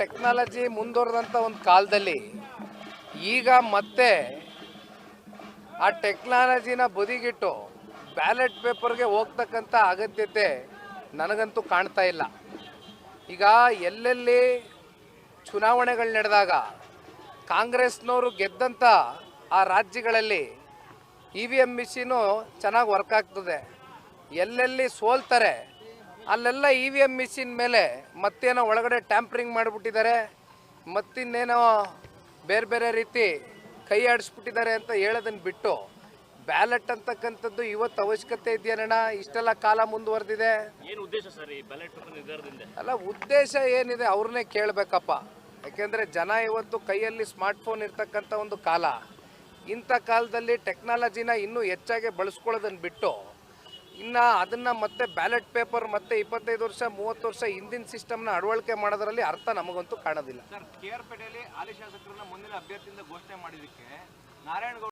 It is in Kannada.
ಟೆಕ್ನಾಲಜಿ ಮುಂದುವರೆದಂಥ ಒಂದು ಕಾಲದಲ್ಲಿ ಈಗ ಮತ್ತೆ ಆ ಟೆಕ್ನಾಲಜಿನ ಬದಿಗಿಟ್ಟು ಬ್ಯಾಲೆಟ್ ಪೇಪರ್ಗೆ ಹೋಗ್ತಕ್ಕಂಥ ಅಗತ್ಯತೆ ನನಗಂತೂ ಕಾಣ್ತಾ ಇಲ್ಲ. ಈಗ ಎಲ್ಲೆಲ್ಲಿ ಚುನಾವಣೆಗಳು ನಡೆದಾಗ ಕಾಂಗ್ರೆಸ್ನವರು ಗೆದ್ದಂಥ ಆ ರಾಜ್ಯಗಳಲ್ಲಿ EVM ಮಿಷಿನು ಚೆನ್ನಾಗಿ ವರ್ಕ್ ಆಗ್ತದೆ. ಎಲ್ಲೆಲ್ಲಿ ಸೋಲ್ತಾರೆ ಅಲ್ಲೆಲ್ಲ EVM ಮಿಷಿನ್ ಮೇಲೆ ಮತ್ತೇನೋ ಒಳಗಡೆ ಟ್ಯಾಂಪ್ರಿಂಗ್ ಮಾಡಿಬಿಟ್ಟಿದ್ದಾರೆ, ಮತ್ತಿನ್ನೇನೋ ಬೇರೆ ಬೇರೆ ರೀತಿ ಕೈ ಆಡಿಸ್ಬಿಟ್ಟಿದ್ದಾರೆ ಅಂತ ಹೇಳೋದನ್ನು ಬಿಟ್ಟು ಬ್ಯಾಲೆಟ್ ಅಂತಕ್ಕಂಥದ್ದು ಇವತ್ತು ಅವಶ್ಯಕತೆ ಇದೆಯೇನಣ್ಣ? ಇಷ್ಟೆಲ್ಲ ಕಾಲ ಮುಂದುವರೆದಿದೆ. ಏನು ಉದ್ದೇಶ ಸರ್ ಈ ಬ್ಯಾಲೆಟ್ ಪೇಪರ್ ನಿರ್ಧಾರದಿಂದ? ಅಲ್ಲ, ಉದ್ದೇಶ ಏನಿದೆ ಅವ್ರನ್ನೇ ಕೇಳಬೇಕಪ್ಪ. ಯಾಕೆಂದರೆ ಜನ ಇವತ್ತು ಕೈಯಲ್ಲಿ ಸ್ಮಾರ್ಟ್ಫೋನ್ ಇರ್ತಕ್ಕಂಥ ಒಂದು ಕಾಲ. ಇಂಥ ಕಾಲದಲ್ಲಿ ಟೆಕ್ನಾಲಜಿನ ಇನ್ನೂ ಹೆಚ್ಚಾಗಿ ಬಳಸ್ಕೊಳ್ಳೋದನ್ನು ಬಿಟ್ಟು ಇನ್ನು ಅದನ್ನು ಮತ್ತೆ ಬ್ಯಾಲೆಟ್ ಪೇಪರ್ ಮತ್ತೆ 25 ವರ್ಷ 30 ವರ್ಷ ಹಿಂದಿನ ಸಿಸ್ಟಮ್ನ ಅಳವಡಿಕೆ ಮಾಡೋದರಲ್ಲಿ ಅರ್ಥ ನಮಗಂತೂ ಕಾಣೋದಿಲ್ಲ. ಸರ್, KR ಪೇಟೆಯಲ್ಲಿ ಹಾಲಿ ಶಾಸಕರನ್ನ ಮುಂದಿನ ಅಭ್ಯರ್ಥಿಯಿಂದ ಘೋಷಣೆ ಮಾಡಿದ್ದಕ್ಕೆ ನಾರಾಯಣಗೌಡ